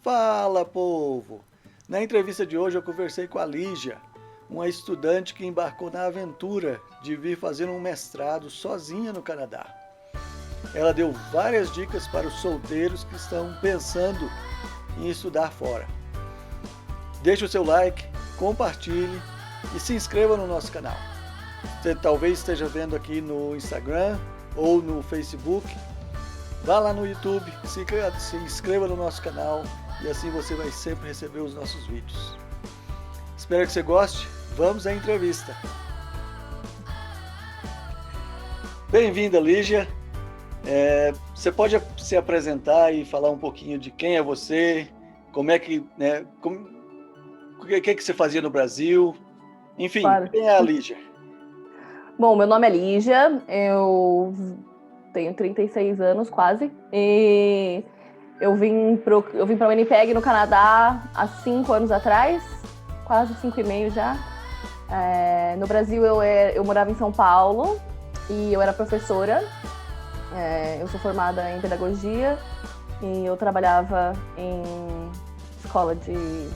Fala, povo! Na entrevista de hoje eu conversei com a Lígia, uma estudante que embarcou na aventura de vir fazer um mestrado sozinha no Canadá. Ela deu várias dicas para os solteiros que estão pensando em estudar fora. Deixe o seu like, compartilhe e se inscreva no nosso canal. Você talvez esteja vendo aqui no Instagram ou no Facebook. Vá lá no YouTube, se inscreva no nosso canal e assim você vai sempre receber os nossos vídeos. Espero que você goste. Vamos à entrevista. Bem-vinda, Lígia. Você pode se apresentar e falar um pouquinho de quem é você, como é que, o que você fazia no Brasil, enfim, Claro. Quem é a Lígia? Bom, meu nome é Lígia, eu tenho 36 anos quase, e eu vim para o Winnipeg, no Canadá, há 5 anos atrás, quase 5 e meio já. No Brasil eu morava em São Paulo e eu era professora. Eu sou formada em pedagogia e eu trabalhava em escola de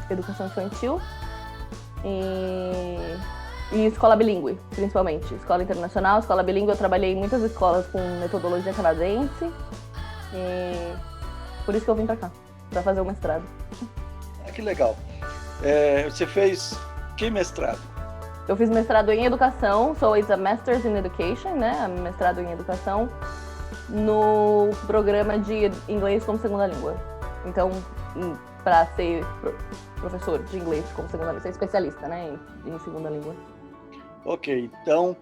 educação infantil e escola bilíngue, principalmente. Escola internacional, escola bilíngue. Eu trabalhei em muitas escolas com metodologia canadense e por isso que eu vim para cá, para fazer o mestrado. Que legal. Você fez que mestrado? Eu fiz mestrado em educação, so it's a Master's in Education, né? Mestrado em educação no programa de inglês como segunda língua. Então, para ser professor de inglês como segunda língua, ser especialista, né, em segunda língua. Ok, então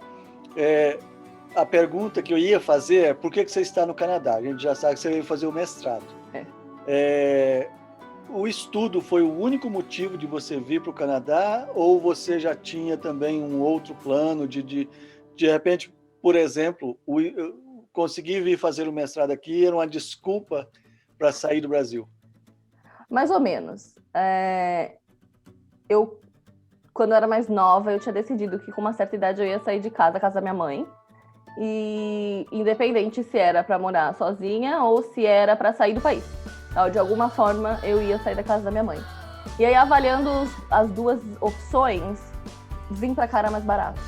a pergunta que eu ia fazer é por que você está no Canadá? A gente já sabe que você veio fazer o mestrado. O estudo foi o único motivo de você vir para o Canadá ou você já tinha também um outro plano de repente, por exemplo, conseguir vir fazer o mestrado aqui era uma desculpa para sair do Brasil? Mais ou menos. Quando eu era mais nova, eu tinha decidido que com uma certa idade eu ia sair de casa, a casa da minha mãe. E independente se era para morar sozinha ou se era para sair do país. De alguma forma, eu ia sair da casa da minha mãe. E aí, avaliando as duas opções, vim para cá era mais barato.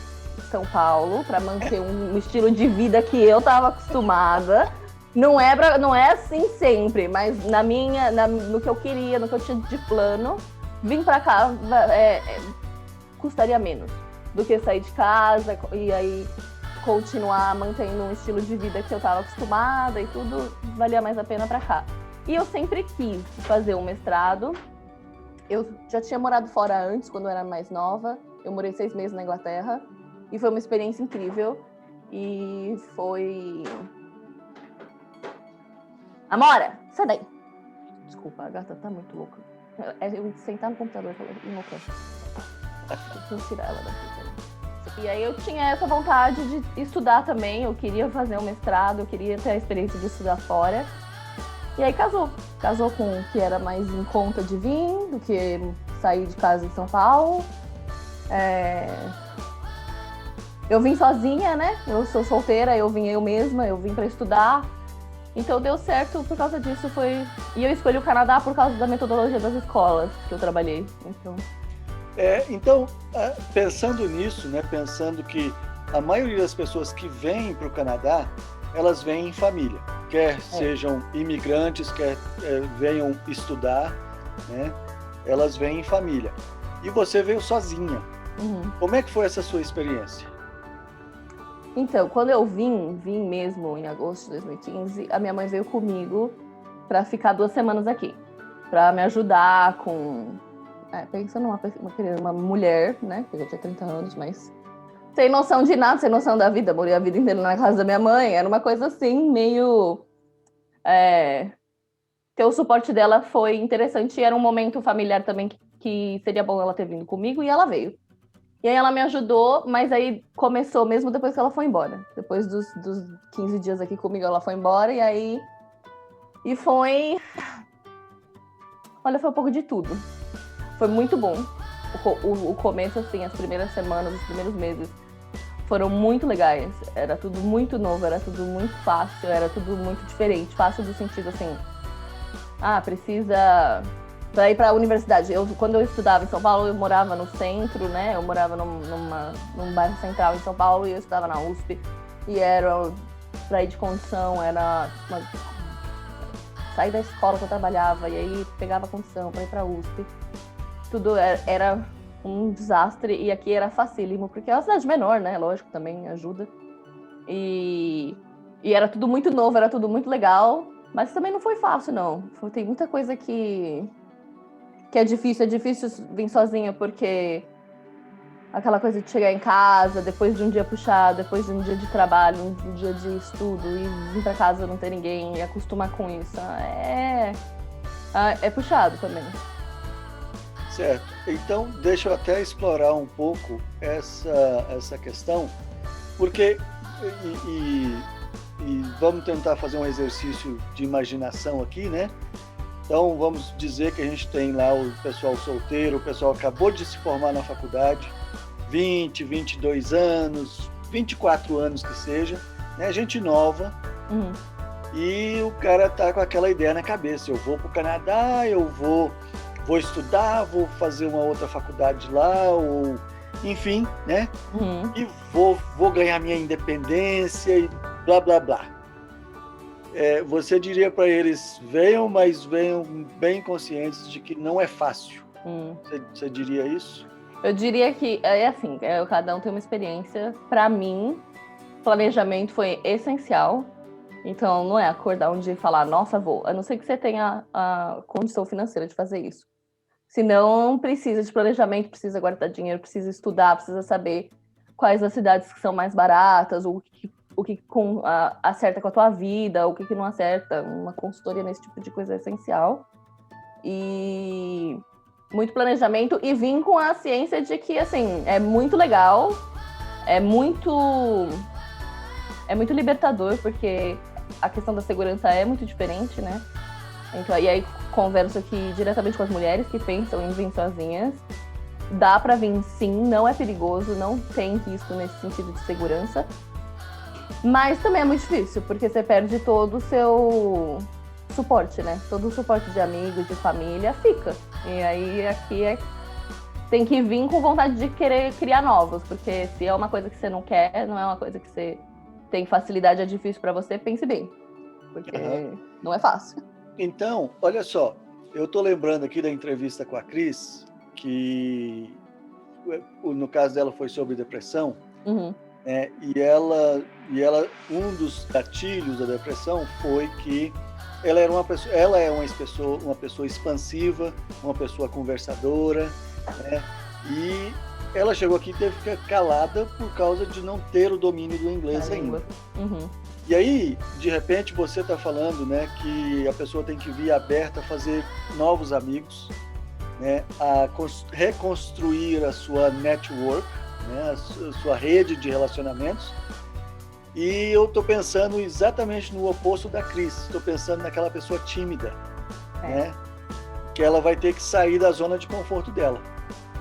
São Paulo, para manter um estilo de vida que eu estava acostumada. Não é assim sempre, mas no que eu queria, no que eu tinha de plano, vim para cá custaria menos do que sair de casa e aí continuar mantendo um estilo de vida que eu estava acostumada e tudo, valia mais a pena para cá. E eu sempre quis fazer um mestrado. Eu já tinha morado fora antes, quando eu era mais nova. Eu morei 6 meses na Inglaterra. E foi uma experiência incrível. E foi... Amora, sai daí! Desculpa, a gata tá muito louca. Eu sentar no computador que ela enlouquece. Vou tirar ela daqui. E aí eu tinha essa vontade de estudar também. Eu queria fazer um mestrado, eu queria ter a experiência de estudar fora. E aí casou com o que era mais em conta de vir do que sair de casa em São Paulo. Eu vim sozinha, né? Eu sou solteira, eu vim eu mesma, eu vim para estudar. Então deu certo por causa disso. E eu escolhi o Canadá por causa da metodologia das escolas que eu trabalhei. Então, pensando nisso, né? Pensando que a maioria das pessoas que vêm para o Canadá, elas vêm em família. Quer sejam imigrantes, quer venham estudar, né? Elas vêm em família. E você veio sozinha. Uhum. Como é que foi essa sua experiência? Então, quando eu vim mesmo em agosto de 2015, a minha mãe veio comigo para ficar 2 semanas aqui, para me ajudar com... pensando uma mulher, né? Que já tinha 30 anos, mas... sem noção de nada, sem noção da vida. Morei a vida inteira na casa da minha mãe. Era uma coisa assim, meio... Ter o suporte dela foi interessante. E era um momento familiar também que seria bom ela ter vindo comigo. E ela veio. E aí ela me ajudou, mas aí começou mesmo depois que ela foi embora. Depois dos 15 dias aqui comigo, ela foi embora. E aí... E foi... Olha, foi um pouco de tudo. Foi muito bom. O começo, assim, as primeiras semanas, os primeiros meses... foram muito legais. Era tudo muito novo, era tudo muito fácil, era tudo muito diferente. Fácil do sentido assim, precisa para ir para a universidade. Quando eu estudava em São Paulo, eu morava no centro, né? Eu morava num bairro central em São Paulo e eu estudava na USP. E era para ir de condução, sair da escola que eu trabalhava e aí pegava a condução para ir para a USP. Tudo era um desastre e aqui era facílimo, porque é uma cidade menor, né? Lógico, também ajuda. E era tudo muito novo, era tudo muito legal, mas também não foi fácil, não. Tem muita coisa que é difícil vir sozinha, porque aquela coisa de chegar em casa, depois de um dia puxado, depois de um dia de trabalho, um dia de estudo, e vir pra casa não ter ninguém e acostumar com isso, é puxado também. Certo. Então, deixa eu até explorar um pouco essa questão, porque e vamos tentar fazer um exercício de imaginação aqui, né? Então, vamos dizer que a gente tem lá o pessoal solteiro, o pessoal acabou de se formar na faculdade, 20, 22 anos, 24 anos que seja, né? Gente nova. Uhum. E o cara tá com aquela ideia na cabeça, eu vou pro Canadá, eu vou estudar, vou fazer uma outra faculdade lá, ou enfim, né? Uhum. E vou ganhar minha independência e blá, blá, blá. Você diria para eles, mas venham bem conscientes de que não é fácil. Você diria isso? Eu diria que assim, cada um tem uma experiência. Para mim, planejamento foi essencial. Então, não é acordar um dia e falar, nossa, vou. A não ser que você tenha a condição financeira de fazer isso. Senão, precisa de planejamento, precisa guardar dinheiro, precisa estudar, precisa saber quais as cidades que são mais baratas, o que acerta com a tua vida, o que não acerta. Uma consultoria nesse tipo de coisa é essencial. E muito planejamento e vir com a ciência de que, assim, é muito legal, é muito libertador, porque a questão da segurança é muito diferente, né? Então, e aí converso aqui diretamente com as mulheres que pensam em vir sozinhas. Dá pra vir sim, não é perigoso, não tem risco nesse sentido de segurança. Mas também é muito difícil, porque você perde todo o seu suporte, né? Todo o suporte de amigos, de família, fica. E aí aqui tem que vir com vontade de querer criar novos, porque se é uma coisa que você não quer, não é uma coisa que você tem facilidade, é difícil pra você, pense bem. Porque não é fácil. Então, olha só, eu tô lembrando aqui da entrevista com a Cris, que no caso dela foi sobre depressão, Uhum. né? E ela, um dos gatilhos da depressão foi que ela é uma pessoa expansiva, uma pessoa conversadora, né? E ela chegou aqui e teve que ficar calada por causa de não ter o domínio do inglês ainda. Uhum. E aí, de repente, você está falando, né, que a pessoa tem que vir aberta a fazer novos amigos, né, a reconstruir a sua network, né, a sua rede de relacionamentos. E eu estou pensando exatamente no oposto da Cris. Estou pensando naquela pessoa tímida, né, que ela vai ter que sair da zona de conforto dela.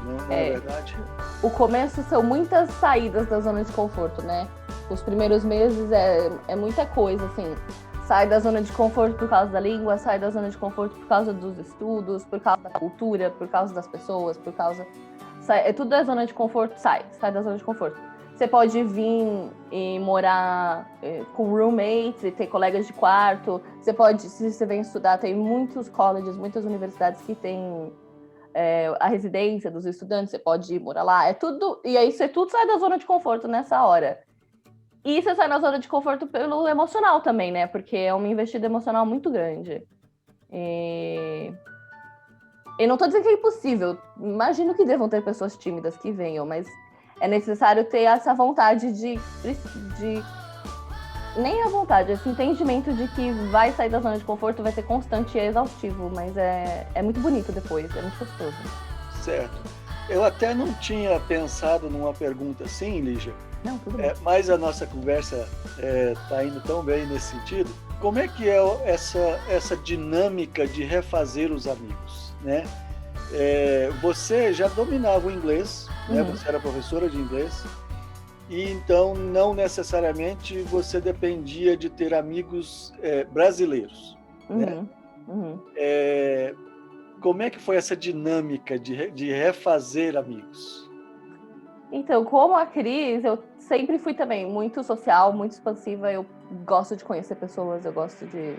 Não é verdade? O começo são muitas saídas da zona de conforto, né? Os primeiros meses é muita coisa, assim. Sai da zona de conforto por causa da língua, sai da zona de conforto por causa dos estudos, por causa da cultura, por causa das pessoas, por causa... tudo da zona de conforto, sai da zona de conforto. Você pode vir e morar com roommates e ter colegas de quarto. Você pode, se você vem estudar, tem muitos colleges, muitas universidades que têm a residência dos estudantes, você pode ir morar lá. E aí você tudo sai da zona de conforto nessa hora. E você sai na zona de conforto pelo emocional também, né? Porque é uma investida emocional muito grande. E não tô dizendo que é impossível. Imagino que devam ter pessoas tímidas que venham, mas é necessário ter essa vontade de nem a vontade, esse entendimento de que vai sair da zona de conforto, vai ser constante e é exaustivo, mas é muito bonito depois, é muito gostoso. Certo. Eu até não tinha pensado numa pergunta assim, Lígia. Não, tudo bem. Mas a nossa conversa está indo tão bem nesse sentido. Como é que é essa dinâmica de refazer os amigos, né? Você já dominava o inglês, né? Você era professora de inglês. e então não necessariamente você dependia de ter amigos brasileiros, né? Uhum. Como é que foi essa dinâmica de refazer amigos? Então, como atriz, eu sempre fui também muito social, muito expansiva. Eu gosto de conhecer pessoas, eu gosto de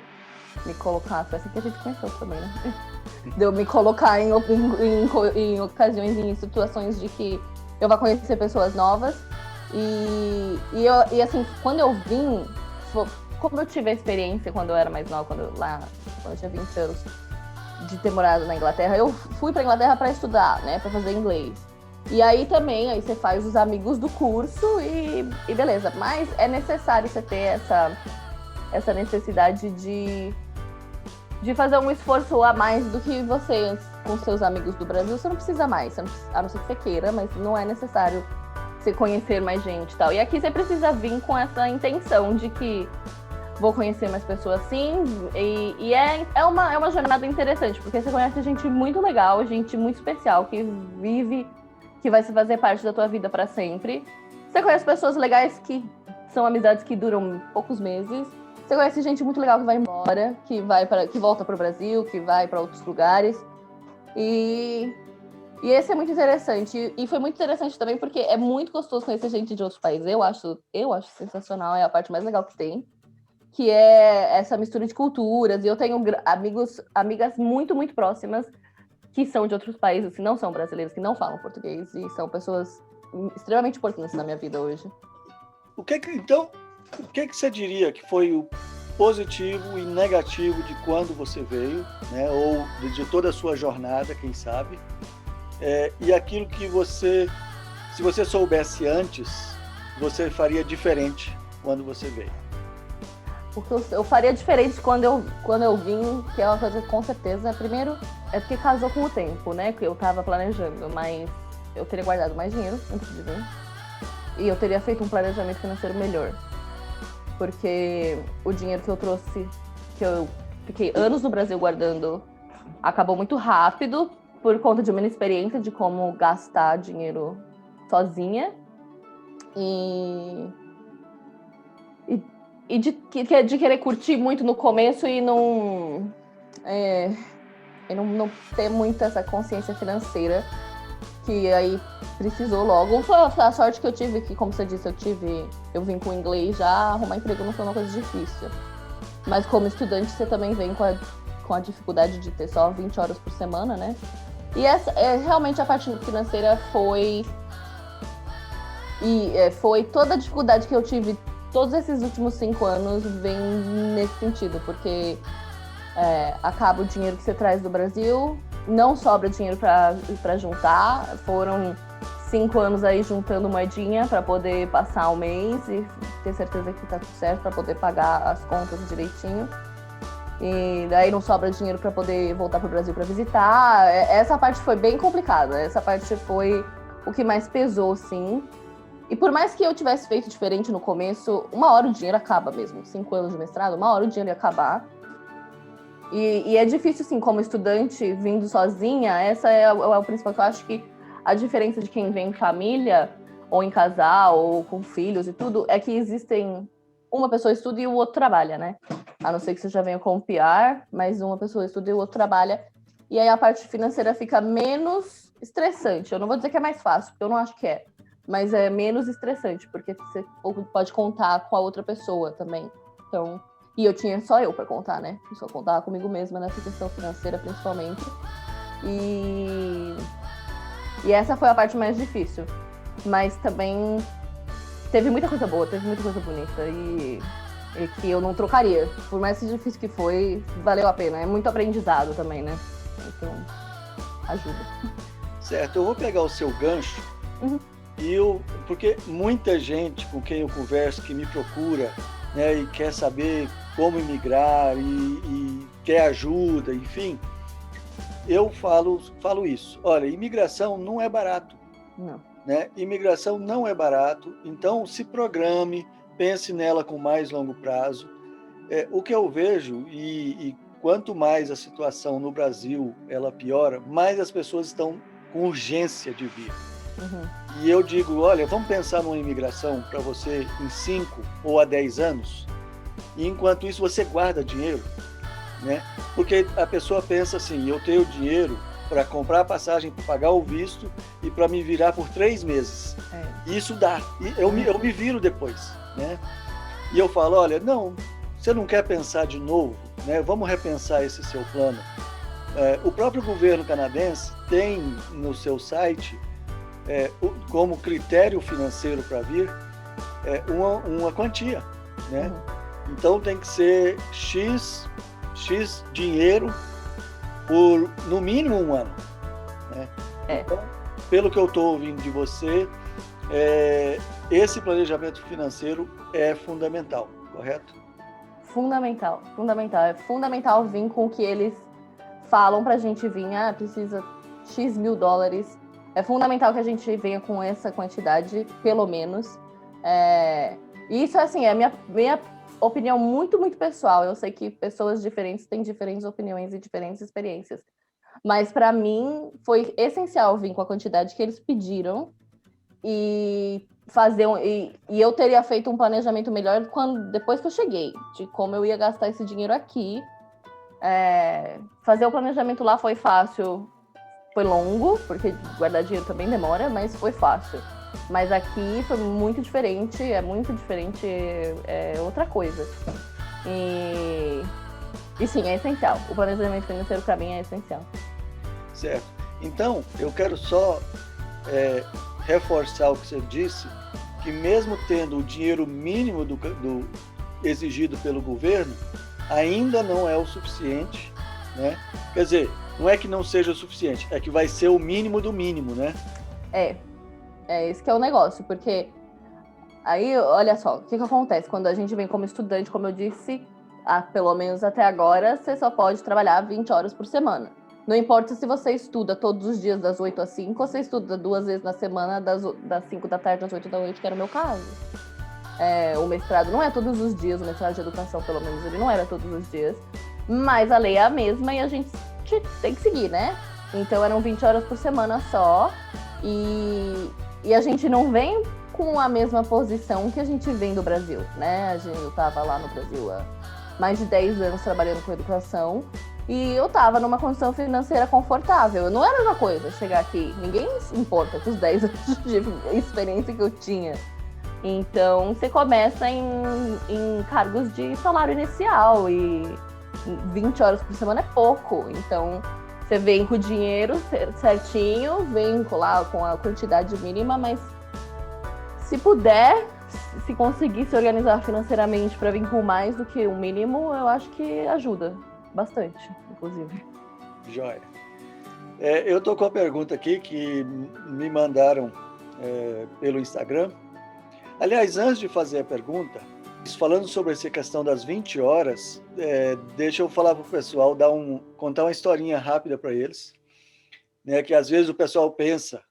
me colocar. Foi assim que a gente conheceu também, né? De eu me colocar em ocasiões, em situações de que eu vou conhecer pessoas novas. E assim, quando eu vim, como eu tive a experiência quando eu era mais nova, quando eu tinha 20 anos, de ter morado na Inglaterra, eu fui pra Inglaterra para estudar, né, para fazer inglês. E aí também, aí você faz os amigos do curso e beleza. Mas é necessário você ter essa necessidade de fazer um esforço a mais do que você com seus amigos do Brasil. Você não precisa mais, a não ser que você queira, mas não é necessário você conhecer mais gente e tal. E aqui você precisa vir com essa intenção de que vou conhecer mais pessoas sim, e é uma jornada interessante, porque você conhece gente muito legal, gente muito especial, que vive, que vai se fazer parte da tua vida para sempre. Você conhece pessoas legais que são amizades que duram poucos meses. Você conhece gente muito legal que vai embora, que volta para o Brasil, que vai para outros lugares. E esse é muito interessante. E foi muito interessante também porque é muito gostoso conhecer gente de outros países. Eu acho sensacional, é a parte mais legal que tem. Que é essa mistura de culturas. E eu tenho amigas muito, muito próximas que são de outros países, que não são brasileiros, que não falam português. E são pessoas extremamente importantes na minha vida hoje. Então, o que você diria que foi o positivo e negativo de quando você veio, né? Ou de toda a sua jornada, quem sabe? E aquilo que se você soubesse antes, você faria diferente quando você veio? Porque eu faria diferente quando eu vim, que é uma coisa que com certeza, primeiro, é porque casou com o tempo, né? Que eu tava planejando, mas eu teria guardado mais dinheiro antes de vir. E eu teria feito um planejamento financeiro melhor. Porque o dinheiro que eu trouxe, que eu fiquei anos no Brasil guardando, acabou muito rápido por conta de uma inexperiência de como gastar dinheiro sozinha. E de querer curtir muito no começo e não ter muito essa consciência financeira, que aí precisou logo. Foi a sorte que eu tive, que como você disse, eu vim com inglês já, arrumar emprego não foi uma coisa difícil. Mas como estudante você também vem com a dificuldade de ter só 20 horas por semana, né? E realmente a parte financeira foi toda a dificuldade que eu tive todos esses últimos 5 anos vem nesse sentido, porque acaba o dinheiro que você traz do Brasil, não sobra dinheiro para juntar. Foram 5 anos aí juntando moedinha para poder passar o mês e ter certeza que tá tudo certo para poder pagar as contas direitinho. E daí não sobra dinheiro para poder voltar pro Brasil para visitar. Essa parte foi bem complicada. Essa parte foi o que mais pesou, sim. E por mais que eu tivesse feito diferente no começo, uma hora o dinheiro acaba mesmo. 5 anos de mestrado, uma hora o dinheiro ia acabar. E é difícil, assim, como estudante, vindo sozinha, essa é o principal. Eu acho que a diferença de quem vem em família, ou em casal, ou com filhos e tudo, é que existem... Uma pessoa estuda e o outro trabalha, né? A não ser que você já venha com o PR, mas uma pessoa estuda e o outro trabalha. E aí a parte financeira fica menos estressante. Eu não vou dizer que é mais fácil, porque eu não acho que é. Mas é menos estressante, porque você pode contar com a outra pessoa também. Então, e eu tinha só eu para contar, né? Eu só contava comigo mesma nessa questão financeira, principalmente. E essa foi a parte mais difícil. Mas também teve muita coisa boa, teve muita coisa bonita. E que eu não trocaria. Por mais difícil que foi, valeu a pena. É muito aprendizado também, né? Então, ajuda. Certo, eu vou pegar o seu gancho. Uhum. Porque muita gente com quem eu converso, que me procura, né, e quer saber como imigrar e quer ajuda, enfim, eu falo isso. Olha, imigração não é barato. Não. Né? Imigração não é barato, então se programe, pense nela com mais longo prazo. O que eu vejo, e quanto mais a situação no Brasil ela piora, mais as pessoas estão com urgência de vir. Uhum. E eu digo, olha, vamos pensar numa imigração para você em 5 ou a 10 anos, e enquanto isso você guarda dinheiro, né? Porque a pessoa pensa assim, eu tenho dinheiro para comprar a passagem, para pagar o visto e para me virar por 3 meses. E isso dá, e eu me viro depois, né? E eu falo, olha, não, você não quer pensar de novo, né? Vamos repensar esse seu plano. O próprio governo canadense tem no seu site, como critério financeiro para vir, uma quantia, né? Então tem que ser X dinheiro por no mínimo um ano, né? Então, pelo que eu estou ouvindo de você, esse planejamento financeiro é fundamental, correto? Fundamental. É fundamental vir com o que eles falam pra gente vir. Precisa X mil dólares. É fundamental que a gente venha com essa quantidade, pelo menos. Isso, assim, é minha opinião muito, muito pessoal. Eu sei que pessoas diferentes têm diferentes opiniões e diferentes experiências. Mas, para mim, foi essencial vir com a quantidade que eles pediram e eu teria feito um planejamento melhor depois que eu cheguei, de como eu ia gastar esse dinheiro aqui. Fazer o planejamento lá foi fácil, foi longo, porque guardar dinheiro também demora, mas foi fácil. Mas aqui foi muito diferente, é outra coisa. E sim, é essencial. O planejamento financeiro para mim é essencial. Certo. Então, eu quero só reforçar o que você disse, que mesmo tendo o dinheiro mínimo do exigido pelo governo, ainda não é o suficiente, né? Quer dizer, não é que não seja o suficiente, é que vai ser o mínimo do mínimo, né? Esse que é o negócio, porque aí, olha só, o que acontece quando a gente vem como estudante, como eu disse, pelo menos até agora, você só pode trabalhar 20 horas por semana. Não importa se você estuda todos os dias das 8 às 5, ou você estuda 2 vezes na semana, das 5 da tarde às 8 da noite, que era o meu caso. O mestrado não é todos os dias, o mestrado de educação, pelo menos, ele não era todos os dias. Mas a lei é a mesma e a gente tem que seguir, né? Então eram 20 horas por semana só. E a gente não vem com a mesma posição que a gente vem do Brasil, né? Eu estava lá no Brasil há mais de 10 anos trabalhando com educação. E eu estava numa condição financeira confortável. Não era a mesma coisa chegar aqui. Ninguém se importa com os 10 anos de experiência que eu tinha. Então, você começa em cargos de salário inicial e 20 horas por semana é pouco. Então, você vem com o dinheiro certinho, vem lá com a quantidade mínima, mas se puder, se conseguir se organizar financeiramente para vir com mais do que o mínimo, eu acho que ajuda bastante, inclusive. Joia. Eu estou com a pergunta aqui que me mandaram pelo Instagram. Aliás, antes de fazer a pergunta, falando sobre essa questão das 20 horas, deixa eu falar para o pessoal, contar uma historinha rápida para eles, né, que às vezes o pessoal pensa,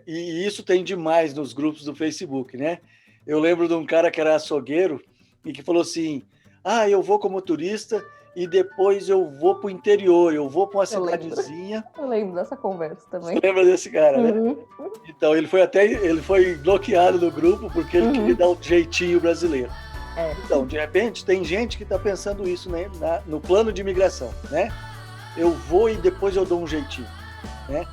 e isso tem demais nos grupos do Facebook, né? Eu lembro de um cara que era açougueiro e que falou assim, eu vou como turista e depois eu vou para o interior, eu vou para uma cidadezinha. Eu lembro dessa conversa também. Você lembra desse cara, né? Então, ele foi bloqueado do grupo porque ele queria dar um jeitinho brasileiro. Então, de repente, tem gente que está pensando isso, né, no plano de imigração, né? Eu vou e depois eu dou um jeitinho, né?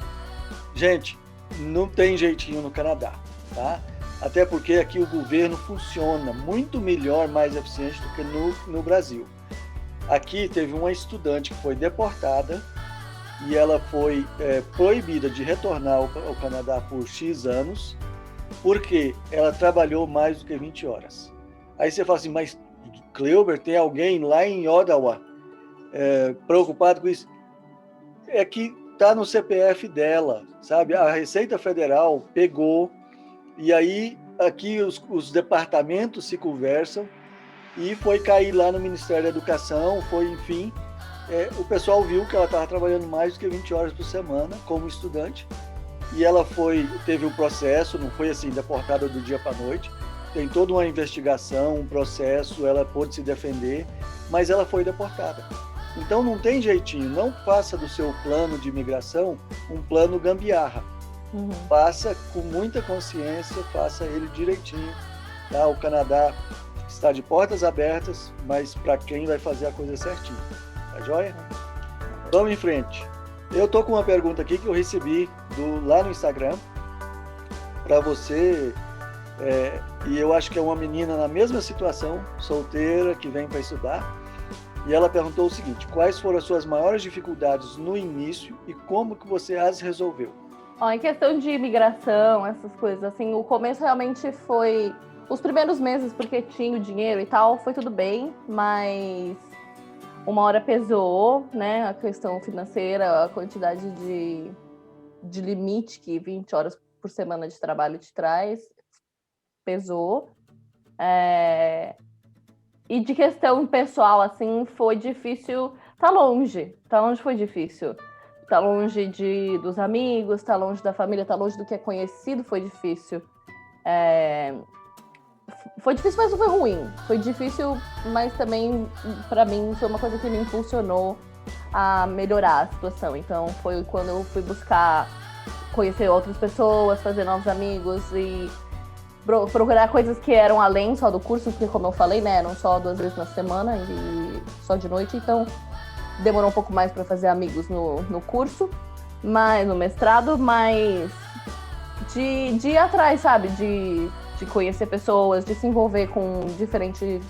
Gente, não tem jeitinho no Canadá, tá? Até porque aqui o governo funciona muito melhor, mais eficiente do que no Brasil. Aqui teve uma estudante que foi deportada e ela foi proibida de retornar ao Canadá por X anos porque ela trabalhou mais do que 20 horas. Aí você fala assim, mas Cleuber, tem alguém lá em Ottawa preocupado com isso? É que está no CPF dela, sabe? A Receita Federal pegou e aí aqui os departamentos se conversam e foi cair lá no Ministério da Educação, enfim, o pessoal viu que ela estava trabalhando mais do que 20 horas por semana como estudante e ela teve um processo, não foi assim, deportada do dia para a noite, tem toda uma investigação, um processo, ela pôde se defender, mas ela foi deportada. Então não tem jeitinho, não faça do seu plano de imigração um plano gambiarra, Faça com muita consciência, faça ele direitinho, tá? O Canadá está de portas abertas, mas para quem vai fazer a coisa certinho, tá joia? Vamos em frente. Eu tô com uma pergunta aqui que eu recebi lá no Instagram para você, e eu acho que é uma menina na mesma situação, solteira, que vem para estudar, e ela perguntou o seguinte: quais foram as suas maiores dificuldades no início e como que você as resolveu? Em questão de imigração, essas coisas, assim, o começo realmente foi os primeiros meses, porque tinha o dinheiro e tal, foi tudo bem, mas uma hora pesou, né, a questão financeira, a quantidade de limite que 20 horas por semana de trabalho te traz, pesou. E de questão pessoal, assim, foi difícil. Tá longe foi difícil. Tá longe dos amigos, tá longe da família, tá longe do que é conhecido, foi difícil. Foi difícil, mas não foi ruim. Foi difícil, mas também, pra mim, foi uma coisa que me impulsionou a melhorar a situação. Então, foi quando eu fui buscar conhecer outras pessoas, fazer novos amigos e procurar coisas que eram além só do curso, porque, como eu falei, né, eram só 2 vezes na semana e só de noite, então demorou um pouco mais para fazer amigos no curso, no mestrado, mas de ir atrás, sabe, de conhecer pessoas, de se envolver com diferentes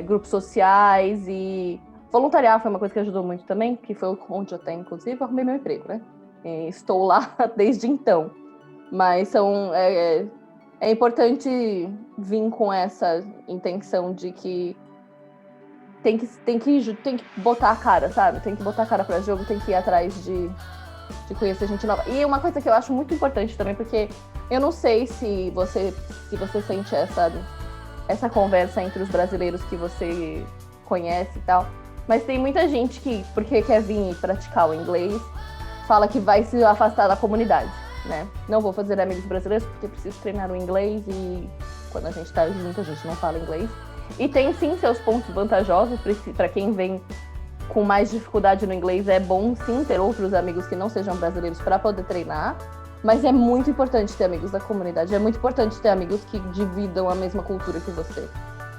grupos sociais, e voluntariar foi uma coisa que ajudou muito também, que foi onde eu até, inclusive, arrumei meu emprego, né? E estou lá desde então, mas é importante vir com essa intenção de que tem que botar a cara, sabe? Tem que botar a cara para jogo, tem que ir atrás de conhecer gente nova. E uma coisa que eu acho muito importante também, porque eu não sei se você sente essa conversa entre os brasileiros que você conhece e tal, mas tem muita gente que, porque quer vir praticar o inglês, fala que vai se afastar da comunidade, né? Não vou fazer amigos brasileiros porque preciso treinar o inglês e quando a gente tá junto a gente não fala inglês. E tem sim seus pontos vantajosos para quem vem com mais dificuldade no inglês. É bom sim ter outros amigos que não sejam brasileiros para poder treinar, mas é muito importante ter amigos da comunidade, é muito importante ter amigos que dividam a mesma cultura que você.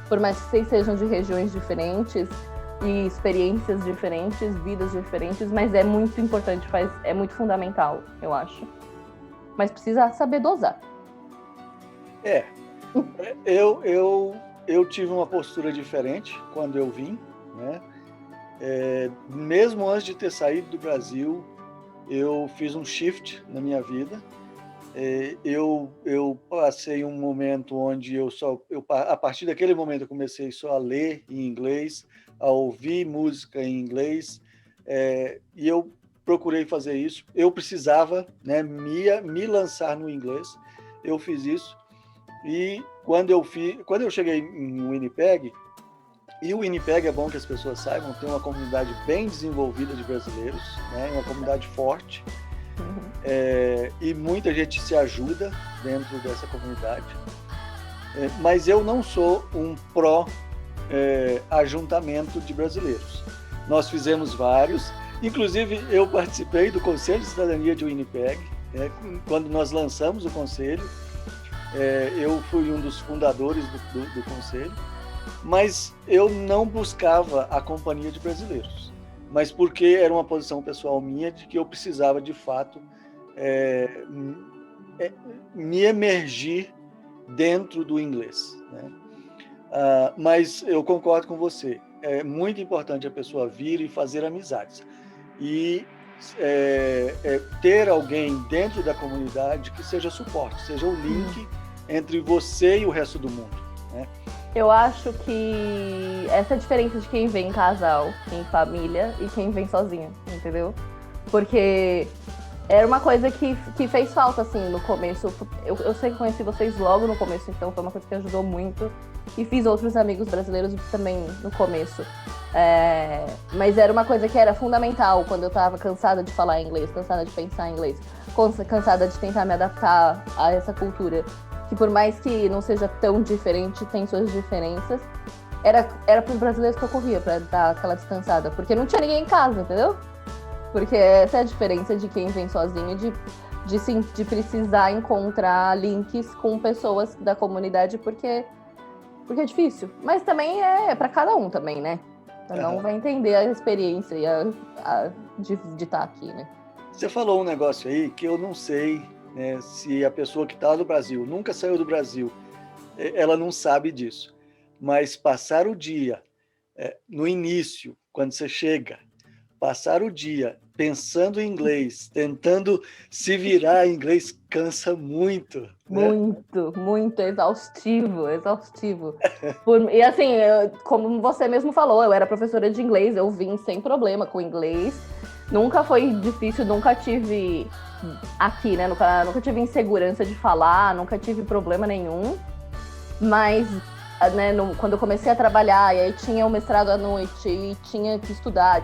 Por mais que vocês sejam de regiões diferentes e experiências diferentes, vidas diferentes, mas é muito importante, é muito fundamental, eu acho. Mas precisa saber dosar. Eu tive uma postura diferente quando eu vim, né? Mesmo antes de ter saído do Brasil, eu fiz um shift na minha vida. Eu passei um momento onde a partir daquele momento eu comecei só a ler em inglês, a ouvir música em inglês, e eu procurei fazer isso. Eu precisava, né, me lançar no inglês. Eu fiz isso. E quando eu cheguei em Winnipeg, e o Winnipeg, é bom que as pessoas saibam, tem uma comunidade bem desenvolvida de brasileiros, né, uma comunidade forte, e muita gente se ajuda dentro dessa comunidade. Mas eu não sou um ajuntamento de brasileiros. Nós fizemos vários, inclusive eu participei do Conselho de Cidadania de Winnipeg, quando nós lançamos o conselho. Eu fui um dos fundadores do conselho, mas eu não buscava a companhia de brasileiros, mas porque era uma posição pessoal minha de que eu precisava, de fato, me emergir dentro do inglês, né? Mas eu concordo com você, é muito importante a pessoa vir e fazer amizades, e ter alguém dentro da comunidade que seja suporte, seja o link entre você e o resto do mundo, né? Eu acho que essa é a diferença de quem vem em casal, em família, e quem vem sozinho, entendeu? Porque era uma coisa que fez falta, assim, no começo. Eu sei que conheci vocês logo no começo, então foi uma coisa que ajudou muito. E fiz outros amigos brasileiros também no começo. Mas era uma coisa que era fundamental quando eu tava cansada de falar inglês, cansada de pensar em inglês, cansada de tentar me adaptar a essa cultura, que por mais que não seja tão diferente, tem suas diferenças. Era pros brasileiros que eu corria pra dar aquela descansada, porque não tinha ninguém em casa, entendeu? Porque essa é a diferença de quem vem sozinho, de de precisar encontrar links com pessoas da comunidade, porque é difícil. Mas também é para cada um também, né? Cada um vai entender a experiência de estar aqui, né? Você falou um negócio aí que eu não sei, né, se a pessoa que está no Brasil, nunca saiu do Brasil, ela não sabe disso. Mas passar o dia, no início, quando você chega, passar o dia pensando em inglês, tentando se virar em inglês, cansa muito, né? Muito exaustivo. E assim, como você mesmo falou, eu era professora de inglês, eu vim sem problema com inglês. Nunca foi difícil, nunca tive aqui, né, no Canadá, nunca tive insegurança de falar, nunca tive problema nenhum. Mas, né, quando eu comecei a trabalhar, e aí tinha o mestrado à noite, e tinha que estudar,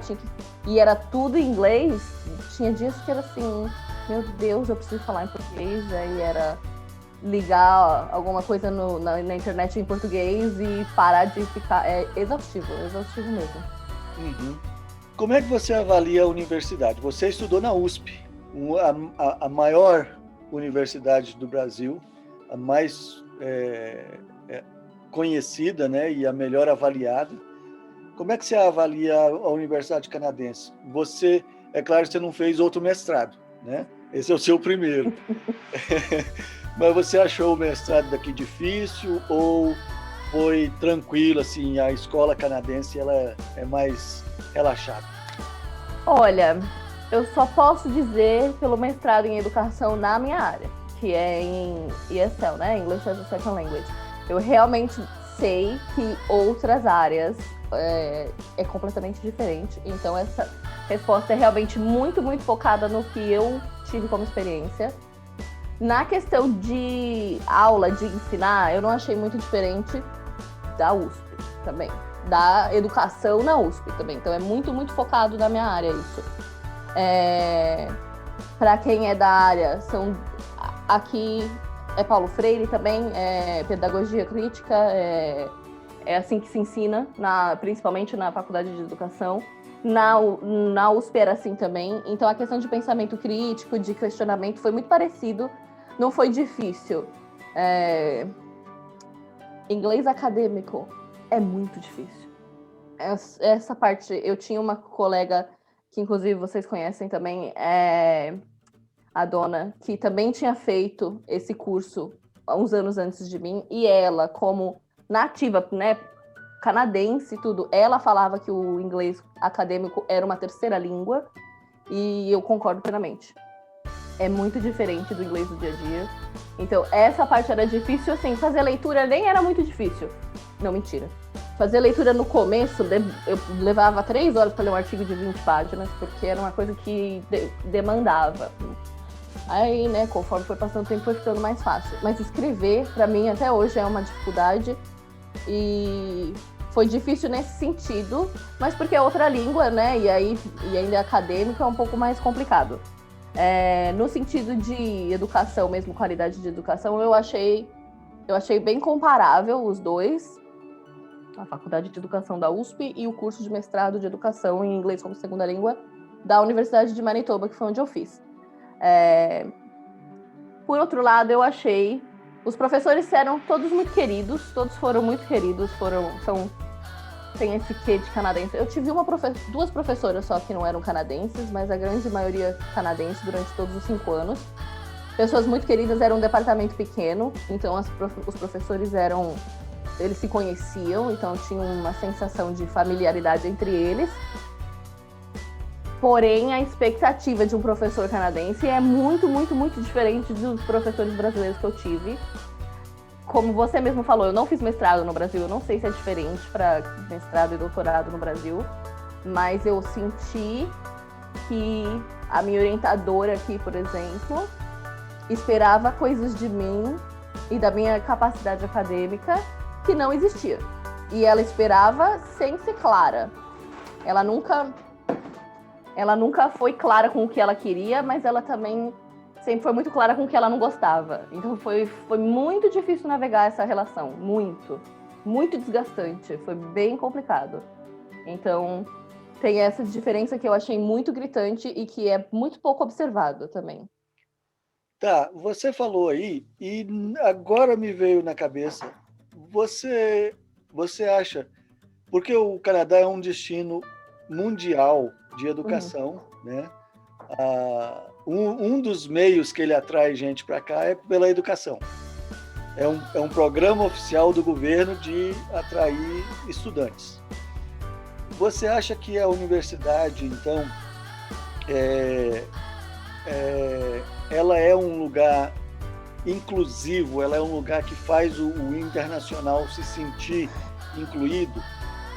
e era tudo em inglês, tinha dias que era assim, meu Deus, eu preciso falar em português, aí era ligar alguma coisa na internet em português e parar de ficar... É exaustivo mesmo. Uhum. Como é que você avalia a universidade? Você estudou na USP, a maior universidade do Brasil, a mais conhecida, né, e a melhor avaliada. Como é que você avalia a Universidade Canadense? Você, é claro que você não fez outro mestrado, né? Esse é o seu primeiro. Mas você achou o mestrado daqui difícil ou foi tranquilo, assim, a escola canadense ela é mais relaxada? Olha, eu só posso dizer pelo mestrado em educação na minha área, que é em ESL, né? English as a Second Language. Eu realmente sei que outras áreas é completamente diferente. Então, essa resposta é realmente muito, muito focada no que eu tive como experiência. Na questão de aula, de ensinar, eu não achei muito diferente da USP também. Da educação na USP também. Então, é muito, muito focado na minha área isso. Para quem é da área, aqui é Paulo Freire também, é pedagogia crítica, é assim que se ensina, principalmente na faculdade de educação. Na USP era assim também. Então, a questão de pensamento crítico, de questionamento, foi muito parecido. Não foi difícil. Inglês acadêmico é muito difícil. Essa parte, eu tinha uma colega que, inclusive, vocês conhecem também, a dona, que também tinha feito esse curso há uns anos antes de mim, e ela, como nativa, né, canadense e tudo, ela falava que o inglês acadêmico era uma terceira língua, e eu concordo plenamente. É muito diferente do inglês do dia a dia. Então, essa parte era difícil, assim, fazer leitura nem era muito difícil. Não, mentira. Fazer leitura no começo, eu levava 3 horas para ler um artigo de 20 páginas, porque era uma coisa que demandava. Aí, né, conforme foi passando o tempo, foi ficando mais fácil. Mas escrever, para mim, até hoje é uma dificuldade. E foi difícil nesse sentido, mas porque é outra língua, né, e ainda é acadêmico, é um pouco mais complicado. No sentido de educação mesmo, qualidade de educação, eu achei bem comparável os dois, a faculdade de educação da USP e o curso de mestrado de educação em inglês como segunda língua da Universidade de Manitoba, que foi onde eu fiz. Por outro lado, eu achei os professores eram todos muito queridos, todos foram muito queridos, tem esse quê de canadense. Eu tive duas professoras só que não eram canadenses, mas a grande maioria canadense durante todos os 5 anos. Pessoas muito queridas, era um departamento pequeno, então os professores eles se conheciam, então tinha uma sensação de familiaridade entre eles. Porém, a expectativa de um professor canadense é muito, muito, muito diferente dos professores brasileiros que eu tive. Como você mesmo falou, eu não fiz mestrado no Brasil, eu não sei se é diferente para mestrado e doutorado no Brasil, mas eu senti que a minha orientadora aqui, por exemplo, esperava coisas de mim e da minha capacidade acadêmica que não existia. E ela esperava sem ser clara. Ela nunca foi clara com o que ela queria, mas ela também sempre foi muito clara com o que ela não gostava. Então foi muito difícil navegar essa relação. Muito. Muito desgastante. Foi bem complicado. Então tem essa diferença que eu achei muito gritante e que é muito pouco observado também. Tá, você falou aí e agora me veio na cabeça. Você, você acha, porque o Canadá é um destino mundial de Uhum. educação, né? Um dos meios que ele atrai gente para cá é pela educação. É um programa oficial do governo de atrair estudantes. Você acha que a universidade, então, é, ela é um lugar inclusivo, ela é um lugar que faz o internacional se sentir incluído?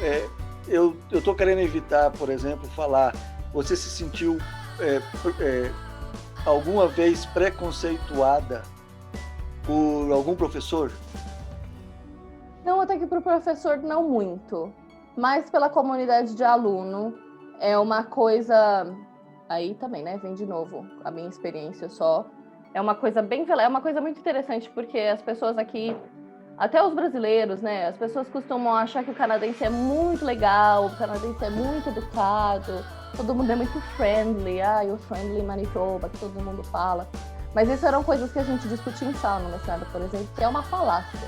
É, eu estou querendo evitar, por exemplo, falar, você se sentiu é, é, alguma vez preconceituada por algum professor? Não, até que para o professor não muito, mas pela comunidade de aluno é uma coisa. Aí também, né? Vem de novo a minha experiência só. É uma coisa bem. É uma coisa muito interessante, porque as pessoas aqui, até os brasileiros, né? As pessoas costumam achar que o canadense é muito legal, o canadense é muito educado, todo mundo é muito friendly. O friendly Manitoba, que todo mundo fala. Mas isso eram coisas que a gente discutia em sala no mestrado, por exemplo, que é uma falácia.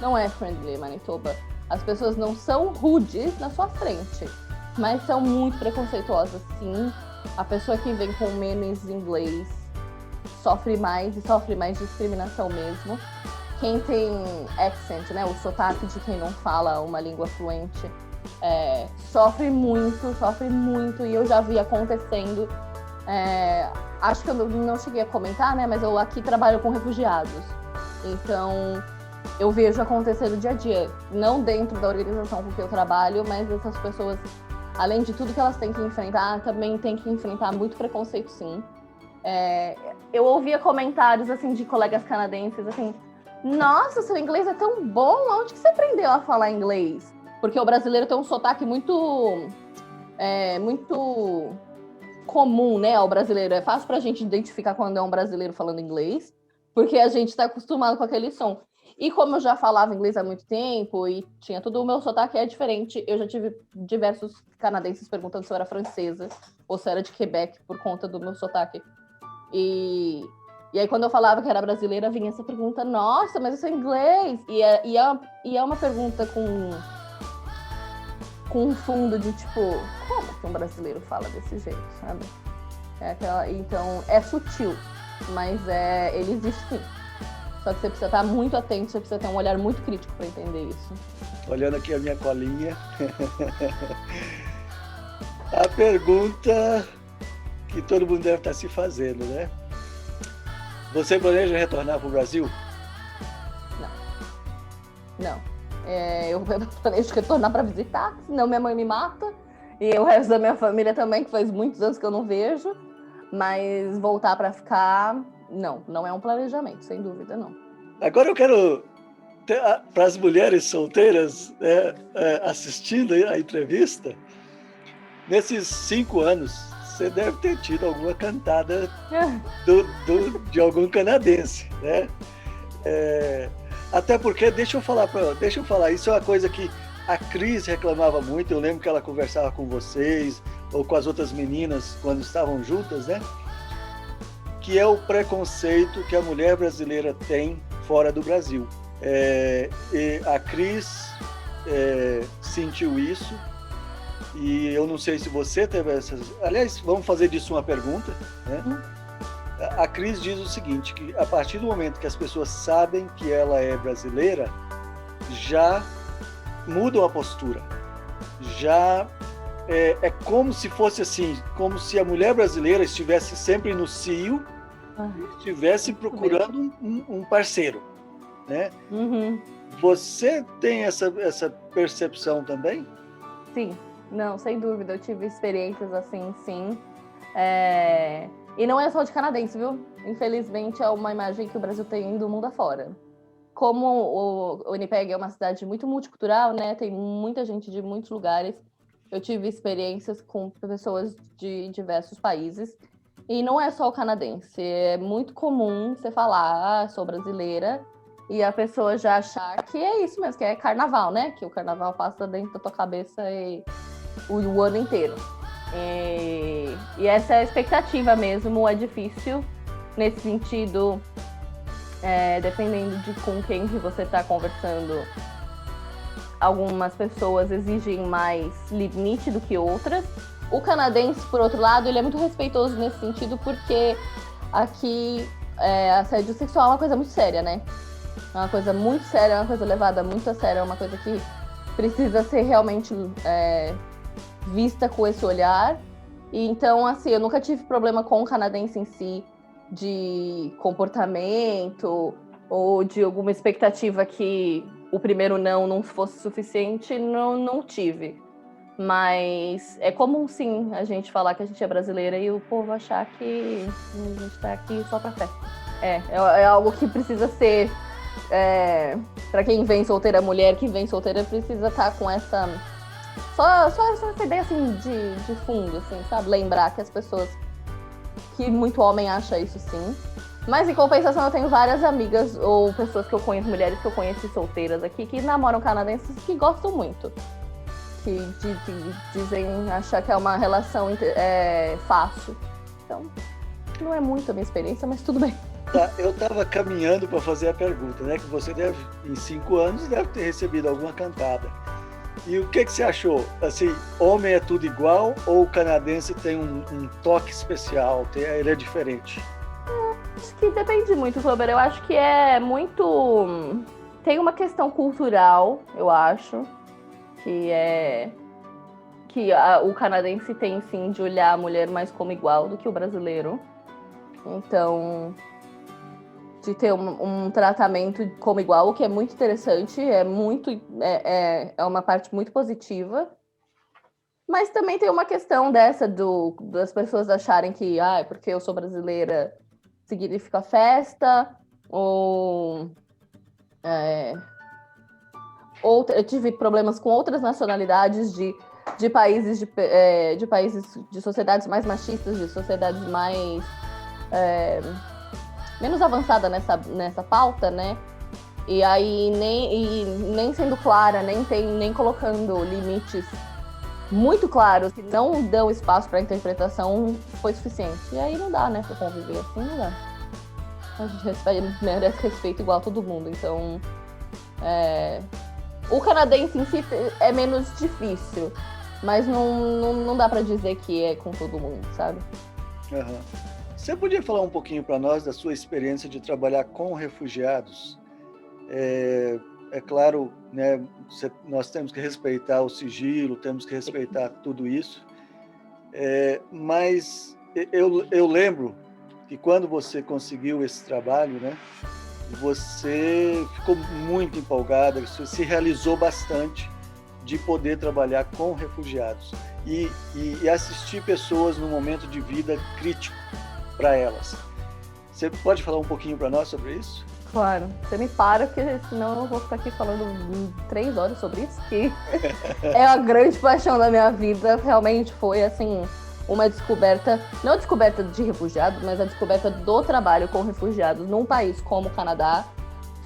Não é friendly Manitoba. As pessoas não são rudes na sua frente, mas são muito preconceituosas, sim. A pessoa que vem com menos inglês sofre mais e sofre mais discriminação mesmo. Quem tem accent, né, o sotaque de quem não fala uma língua fluente, sofre muito, e eu já vi acontecendo. Acho que eu não cheguei a comentar, né, mas eu aqui trabalho com refugiados. Então, eu vejo acontecer no dia a dia, não dentro da organização com que eu trabalho, mas essas pessoas, além de tudo que elas têm que enfrentar, também têm que enfrentar muito preconceito, sim. Eu ouvia comentários, assim, de colegas canadenses, assim, nossa, seu inglês é tão bom, onde que você aprendeu a falar inglês? Porque o brasileiro tem um sotaque muito comum, né, ao brasileiro. É fácil pra gente identificar quando é um brasileiro falando inglês, porque a gente tá acostumado com aquele som. E como eu já falava inglês há muito tempo e tinha tudo, o meu sotaque é diferente. Eu já tive diversos canadenses perguntando se eu era francesa ou se era de Quebec por conta do meu sotaque. E aí, quando eu falava que era brasileira, vinha essa pergunta, nossa, mas isso é inglês? E é uma pergunta com um fundo de tipo, como que um brasileiro fala desse jeito, sabe? Então, é sutil, mas ele existe sim. Só que você precisa estar muito atento, você precisa ter um olhar muito crítico para entender isso. Olhando aqui a minha colinha. A pergunta que todo mundo deve estar se fazendo, né? Você planeja retornar para o Brasil? Não. Eu planejo retornar para visitar, senão minha mãe me mata. E o resto da minha família também, que faz muitos anos que eu não vejo. Mas voltar para ficar, não é um planejamento, sem dúvida, não. Agora eu quero, para as mulheres solteiras, né, assistindo a entrevista, nesses 5 anos, você deve ter tido alguma cantada de algum canadense, né? Até porque, deixa eu falar, isso é uma coisa que a Cris reclamava muito, eu lembro que ela conversava com vocês, ou com as outras meninas, quando estavam juntas, né? Que é o preconceito que a mulher brasileira tem fora do Brasil. E a Cris sentiu isso, e eu não sei se você teve essas... Aliás, vamos fazer disso uma pergunta, né? A Cris diz o seguinte, que a partir do momento que as pessoas sabem que ela é brasileira, já mudam a postura. Já é como se fosse assim, como se a mulher brasileira estivesse sempre no cio, estivesse procurando um parceiro, né? Uhum. Você tem essa percepção também? Sim, não, sem dúvida. Eu tive experiências assim, sim. E não é só de canadense, viu? Infelizmente, é uma imagem que o Brasil tem do mundo afora. Como o Winnipeg é uma cidade muito multicultural, né? Tem muita gente de muitos lugares. Eu tive experiências com pessoas de diversos países. E não é só o canadense. É muito comum você falar, sou brasileira, e a pessoa já achar que é isso mesmo, que é carnaval, né? Que o carnaval passa dentro da tua cabeça o ano inteiro. E essa é a expectativa mesmo, é difícil. nesse sentido, dependendo de com quem que você está conversando, algumas pessoas exigem mais limite do que outras. O canadense, por outro lado, ele é muito respeitoso nesse sentido, porque aqui assédio sexual é uma coisa muito séria, né? É uma coisa muito séria, é uma coisa levada muito a sério, é uma coisa que precisa ser realmente vista com esse olhar. E então, assim, eu nunca tive problema com o canadense em si, de comportamento ou de alguma expectativa que o primeiro não fosse suficiente, não tive. Mas é comum, sim, a gente falar que a gente é brasileira e o povo achar que a gente tá aqui só pra festa. É algo que precisa ser... para quem vem solteira, mulher que vem solteira, precisa estar com essa... Só essa ideia, assim, de fundo, assim, sabe? Lembrar que as pessoas... Que muito homem acha isso, sim. Mas, em compensação, eu tenho várias amigas ou pessoas que eu conheço, mulheres que eu conheci solteiras aqui, que namoram canadenses que gostam muito. Que dizem achar que é uma relação fácil. Então, não é muito a minha experiência, mas tudo bem. Tá, eu estava caminhando para fazer a pergunta, né? Que você deve, em 5 anos, deve ter recebido alguma cantada. E o que você achou? Assim, homem é tudo igual ou o canadense tem um toque especial? Ele é diferente? Acho que depende muito, Clover. Eu acho que é muito... Tem uma questão cultural, eu acho, o canadense tem, sim, de olhar a mulher mais como igual do que o brasileiro. Então, de ter um tratamento como igual, o que é muito interessante, é uma parte muito positiva. Mas também tem uma questão dessa das pessoas acharem que, porque eu sou brasileira, significa festa, ou... eu tive problemas com outras nacionalidades de países de sociedades mais machistas, de sociedades mais menos avançadas nessa pauta, né? E aí nem sendo clara, nem colocando limites muito claros que não dão espaço para interpretação foi suficiente. E aí não dá, né, para conviver assim, não dá. A gente merece respeito igual a todo mundo, então o canadense em si é menos difícil, mas não dá pra dizer que é com todo mundo, sabe? Uhum. Você podia falar um pouquinho para nós da sua experiência de trabalhar com refugiados? É claro, né, nós temos que respeitar o sigilo, temos que respeitar tudo isso, mas eu lembro que quando você conseguiu esse trabalho, né, você ficou muito empolgada, você se realizou bastante de poder trabalhar com refugiados e assistir pessoas num momento de vida crítico para elas. Você pode falar um pouquinho para nós sobre isso? Claro, você me para, porque senão eu vou ficar aqui falando 3 horas sobre isso, que é a grande paixão da minha vida. Realmente foi, assim, uma descoberta, não a descoberta de refugiados, mas a descoberta do trabalho com refugiados num país como o Canadá.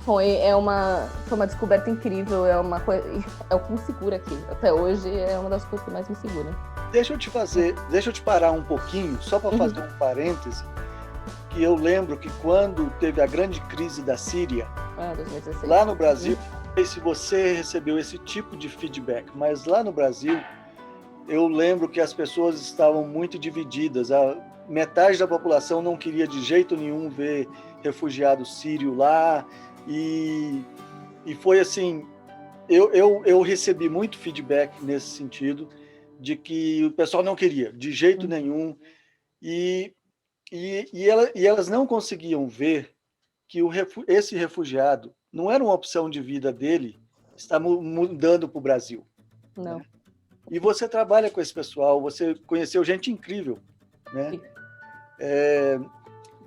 Foi uma descoberta incrível, é o que me segura aqui. Até hoje é uma das coisas que mais me segura. Deixa eu te parar um pouquinho, só para fazer um parêntese, que eu lembro que quando teve a grande crise da Síria, 2016, lá no Brasil, não sei se você recebeu esse tipo de feedback, mas lá no Brasil, eu lembro que as pessoas estavam muito divididas. A metade da população não queria de jeito nenhum ver refugiado sírio lá. E foi assim, eu recebi muito feedback nesse sentido, de que o pessoal não queria, de jeito nenhum. E elas não conseguiam ver que esse refugiado não era uma opção de vida dele estar mudando para o Brasil. Não. Né? E você trabalha com esse pessoal, você conheceu gente incrível, né?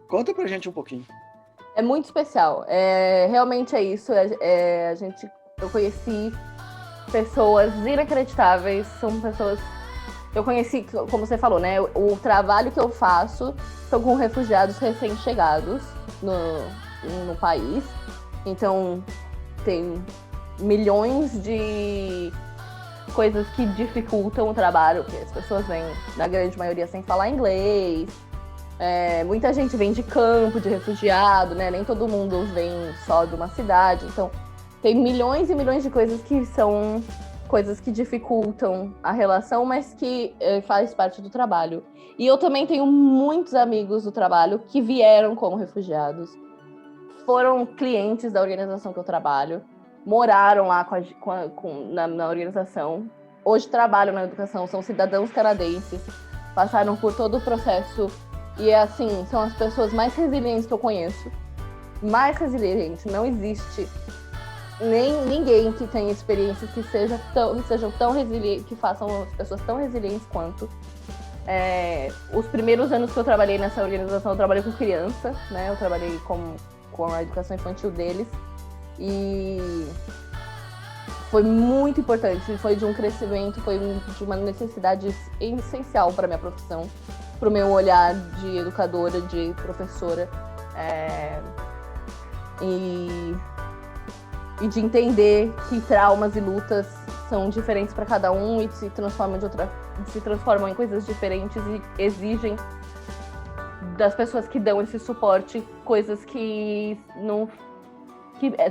Conta pra gente um pouquinho. É muito especial. Realmente é isso. Eu conheci pessoas inacreditáveis. São pessoas... Eu conheci, como você falou, né? O trabalho que eu faço são com refugiados recém-chegados no país. Então, tem milhões de coisas que dificultam o trabalho, porque as pessoas vêm, na grande maioria, sem falar inglês. Muita gente vem de campo, de refugiado, né? Nem todo mundo vem só de uma cidade. Então, tem milhões e milhões de coisas que são coisas que dificultam a relação, mas que faz parte do trabalho. E eu também tenho muitos amigos do trabalho que vieram como refugiados, foram clientes da organização que eu trabalho, moraram lá na organização, hoje trabalham na educação, são cidadãos canadenses, passaram por todo o processo e, assim, são as pessoas mais resilientes que eu conheço. Mais resilientes. Não existe ninguém que tenha experiências que sejam tão resilientes, que façam as pessoas tão resilientes quanto. Os primeiros anos que eu trabalhei nessa organização, eu trabalhei com criança, né? Eu trabalhei com a educação infantil deles. E foi muito importante, foi de um crescimento, foi de uma necessidade essencial para a minha profissão, para o meu olhar de educadora, de professora, e de entender que traumas e lutas são diferentes para cada um e se transformam em coisas diferentes e exigem das pessoas que dão esse suporte coisas que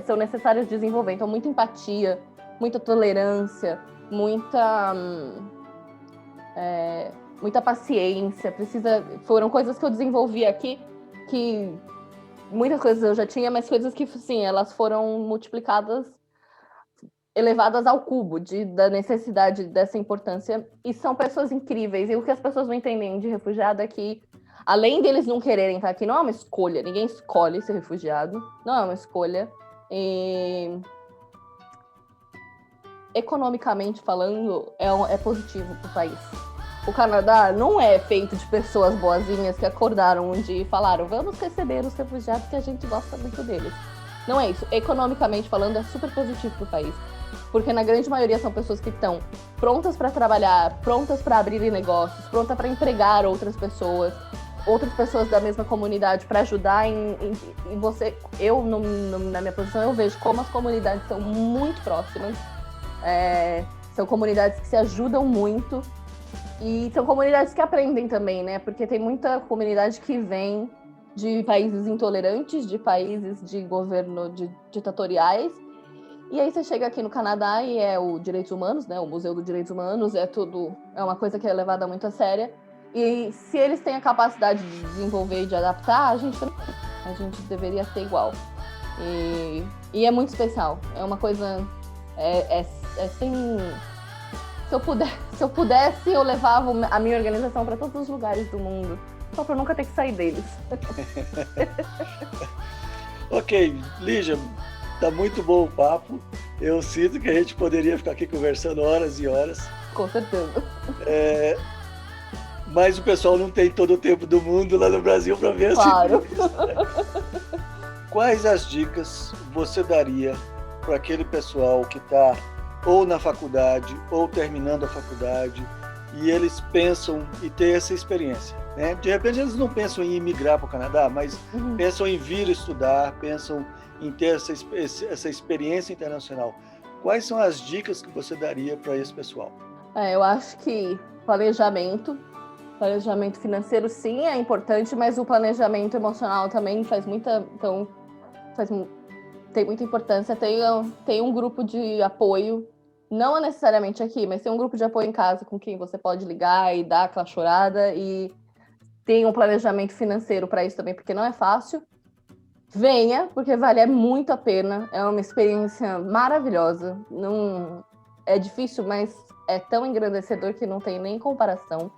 são necessárias desenvolver. Então, muita empatia, muita tolerância, muita paciência. Foram coisas que eu desenvolvi aqui, que muitas coisas eu já tinha, mas coisas que, sim, elas foram multiplicadas, elevadas ao cubo da necessidade dessa importância. E são pessoas incríveis. E o que as pessoas não entendem de refugiado é que, além deles não quererem estar aqui, não é uma escolha. Ninguém escolhe ser refugiado. Não é uma escolha. E, economicamente falando, é positivo para o país. O Canadá não é feito de pessoas boazinhas que acordaram um dia e falaram: vamos receber os refugiados que a gente gosta muito deles. Não é isso. Economicamente falando, é super positivo para o país. Porque na grande maioria são pessoas que estão prontas para trabalhar, prontas para abrirem negócios, prontas para empregar outras pessoas da mesma comunidade, para ajudar em você. Na minha posição, eu vejo como as comunidades são muito próximas. São comunidades que se ajudam muito. E são comunidades que aprendem também, né? Porque tem muita comunidade que vem de países intolerantes, de países de governo ditatoriais. E aí você chega aqui no Canadá e é o Direitos Humanos, né? O Museu dos Direitos Humanos, é uma coisa que é levada muito a séria. E se eles têm a capacidade de desenvolver e de adaptar, a gente deveria ter igual. E é muito especial. É uma coisa... sem... Se eu pudesse, eu levava a minha organização para todos os lugares do mundo, só para nunca ter que sair deles. Ok, Lígia, tá muito bom o papo. Eu sinto que a gente poderia ficar aqui conversando horas e horas. Com certeza. Mas o pessoal não tem todo o tempo do mundo lá no Brasil para ver claro. Né? Quais as dicas você daria para aquele pessoal que está ou na faculdade, ou terminando a faculdade, e eles pensam em ter essa experiência, né? De repente eles não pensam em imigrar para o Canadá, mas pensam em vir estudar, pensam em ter essa experiência internacional. Quais são as dicas que você daria para esse pessoal? Eu acho que planejamento financeiro sim é importante, mas o planejamento emocional também tem muita importância. Tem um grupo de apoio, não necessariamente aqui, mas tem um grupo de apoio em casa com quem você pode ligar e dar aquela chorada, e tem um planejamento financeiro para isso também, porque não é fácil. Venha, porque vale muito a pena, é uma experiência maravilhosa. Não é difícil, mas é tão engrandecedor que não tem nem comparação.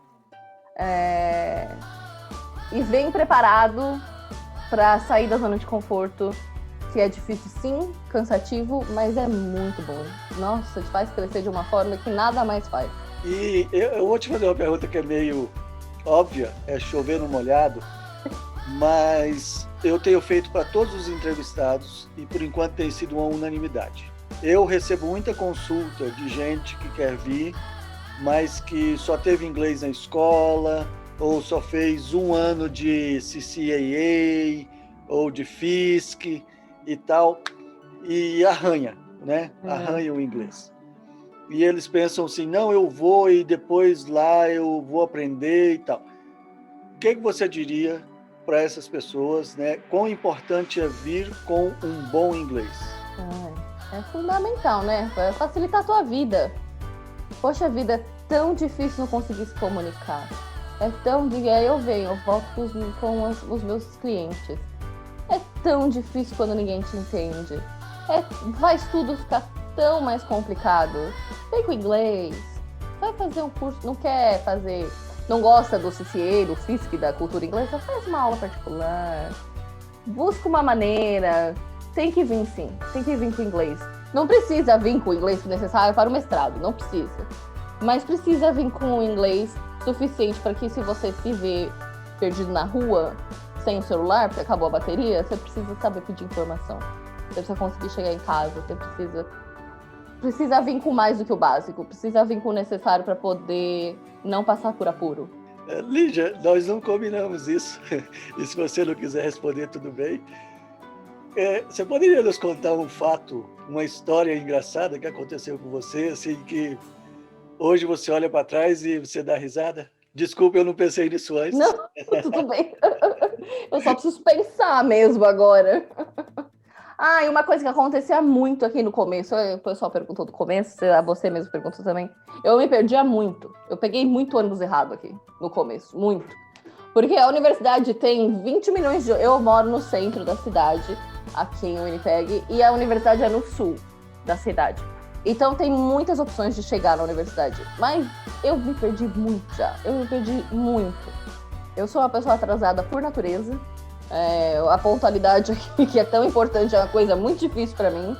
E vem preparado para sair da zona de conforto, que é difícil sim, cansativo, mas é muito bom. Nossa, te faz crescer de uma forma que nada mais faz. E eu vou te fazer uma pergunta que é meio óbvia, é chover no molhado, mas eu tenho feito para todos os entrevistados e por enquanto tem sido uma unanimidade. Eu recebo muita consulta de gente que quer vir, mas que só teve inglês na escola, ou só fez 1 ano de CCAA, ou de FISC e tal, e arranha, né? Arranha o inglês. E eles pensam assim, não, eu vou e depois lá eu vou aprender e tal. que você diria para essas pessoas, né? Quão importante é vir com um bom inglês? É fundamental, né? Vai facilitar a tua vida. Poxa vida, é tão difícil não conseguir se comunicar. É tão... E aí eu volto com os meus clientes. É tão difícil quando ninguém te entende. Faz tudo ficar tão mais complicado. Vem com inglês. Vai fazer um curso, não quer fazer... Não gosta do CCA, do FISC, da cultura inglesa, faz uma aula particular. Busca uma maneira. Tem que vir sim, tem que vir com inglês. Não precisa vir com o inglês necessário para o mestrado, não precisa. Mas precisa vir com o inglês suficiente para que, se você se vê perdido na rua, sem o celular, porque acabou a bateria, você precisa saber pedir informação. Você precisa conseguir chegar em casa, você precisa vir com mais do que o básico, precisa vir com o necessário para poder não passar por apuro. Lígia, nós não combinamos isso. E se você não quiser responder, tudo bem. Você poderia nos contar um fato, uma história engraçada que aconteceu com você, assim, que hoje você olha para trás e você dá risada? Desculpa, eu não pensei nisso antes. Não, tudo bem. Eu só preciso pensar mesmo agora. E uma coisa que acontecia muito aqui no começo, o pessoal perguntou do começo, você mesmo perguntou também, eu me perdia muito. Eu peguei muito ônibus errado aqui no começo, muito. Porque a universidade tem 20 milhões de... Eu moro no centro da cidade, aqui em Winnipeg, e a universidade é no sul da cidade. Então tem muitas opções de chegar na universidade. Mas eu me perdi muito já. Eu me perdi muito. Eu sou uma pessoa atrasada por natureza. A pontualidade aqui, que é tão importante, é uma coisa muito difícil para mim.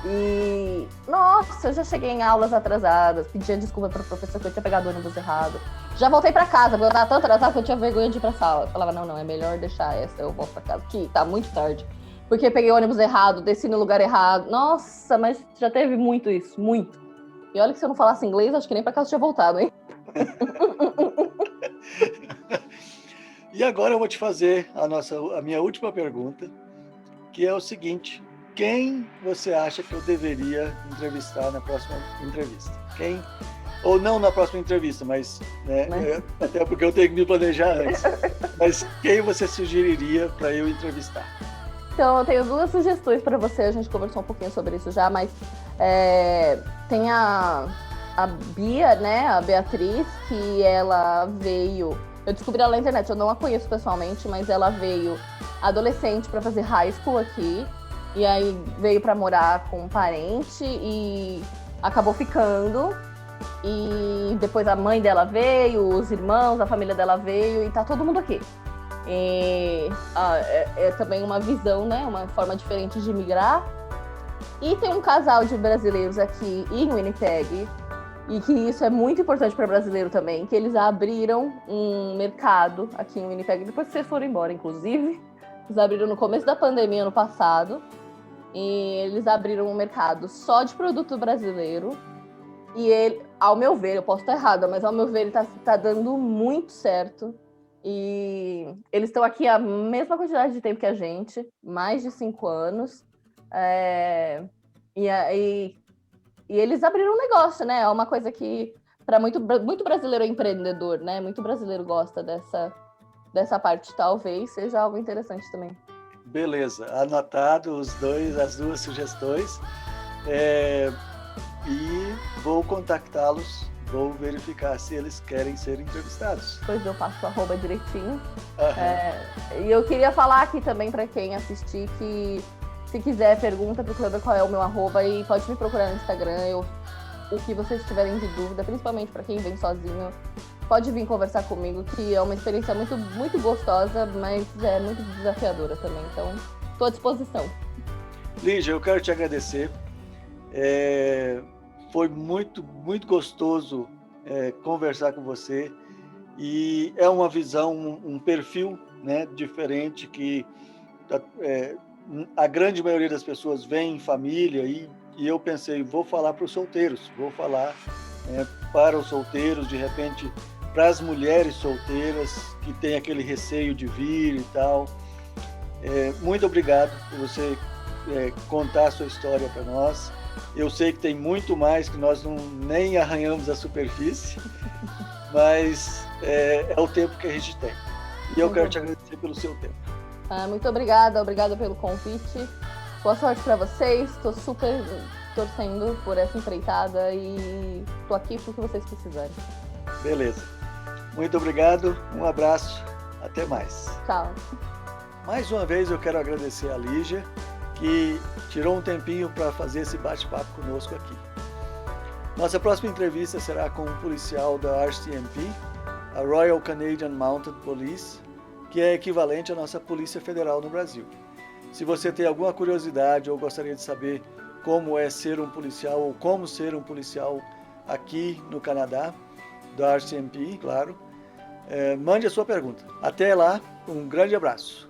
E, nossa, eu já cheguei em aulas atrasadas, pedia desculpa para o professor que eu tinha pegado o ônibus errado. Já voltei para casa, porque eu estava tão atrasada que eu tinha vergonha de ir para a sala. Eu falava, não, é melhor deixar essa, eu volto para casa, que tá muito tarde. Porque eu peguei o ônibus errado, desci no lugar errado. Nossa, mas já teve muito isso, muito. E olha que se eu não falasse inglês, acho que nem para casa eu tinha voltado, hein? E agora eu vou te fazer a minha última pergunta, que é o seguinte: quem você acha que eu deveria entrevistar na próxima entrevista? Quem? Ou não na próxima entrevista, mas, né, até porque eu tenho que me planejar antes. Mas quem você sugeriria para eu entrevistar? Então, eu tenho duas sugestões para você. A gente conversou um pouquinho sobre isso já, mas tem a Bia, né, a Beatriz, que ela veio... Eu descobri ela na internet, eu não a conheço pessoalmente, mas ela veio adolescente para fazer high school aqui. E aí veio para morar com um parente e acabou ficando. E depois a mãe dela veio, os irmãos, a família dela veio e tá todo mundo aqui. E é também uma visão, né? Uma forma diferente de migrar. E tem um casal de brasileiros aqui em Winnipeg, e que isso é muito importante para brasileiro também, que eles abriram um mercado aqui em Winnipeg, depois que vocês foram embora, inclusive. Eles abriram no começo da pandemia, ano passado. E eles abriram um mercado só de produto brasileiro. E ele, ao meu ver, eu posso estar errada, mas ao meu ver ele tá dando muito certo. E eles estão aqui a mesma quantidade de tempo que a gente, mais de 5 anos. E eles abriram um negócio, né? É uma coisa que para muito brasileiro é empreendedor, né? Muito brasileiro gosta dessa parte, talvez seja algo interessante também. Beleza, anotado as duas sugestões. E vou contactá-los, vou verificar se eles querem ser entrevistados. Depois eu passo o arroba direitinho. E eu queria falar aqui também para quem assistir que, se quiser, pergunta pro Kleber qual é o meu arroba e pode me procurar no Instagram. O que vocês tiverem de dúvida, principalmente para quem vem sozinho, pode vir conversar comigo, que é uma experiência muito, muito gostosa, mas é muito desafiadora também. Então, estou à disposição. Lígia, eu quero te agradecer. Foi muito, muito gostoso conversar com você. E é uma visão, um perfil, né, diferente que a grande maioria das pessoas vem em família e eu pensei, vou falar para os solteiros, vou falar para os solteiros, de repente para as mulheres solteiras que têm aquele receio de vir e tal. Muito obrigado por você contar a sua história para nós. Eu sei que tem muito mais que nós nem arranhamos a superfície, mas é o tempo que a gente tem. E eu quero te agradecer pelo seu tempo. Muito obrigada pelo convite. Boa sorte para vocês. Estou super torcendo por essa empreitada e estou aqui porque vocês precisarem. Beleza. Muito obrigado, um abraço, até mais. Tchau. Mais uma vez eu quero agradecer a Lígia, que tirou um tempinho para fazer esse bate-papo conosco aqui. Nossa próxima entrevista será com um policial da RCMP, a Royal Canadian Mounted Police, que é equivalente à nossa Polícia Federal no Brasil. Se você tem alguma curiosidade ou gostaria de saber como é ser um policial ou como ser um policial aqui no Canadá, da RCMP, claro, mande a sua pergunta. Até lá, um grande abraço.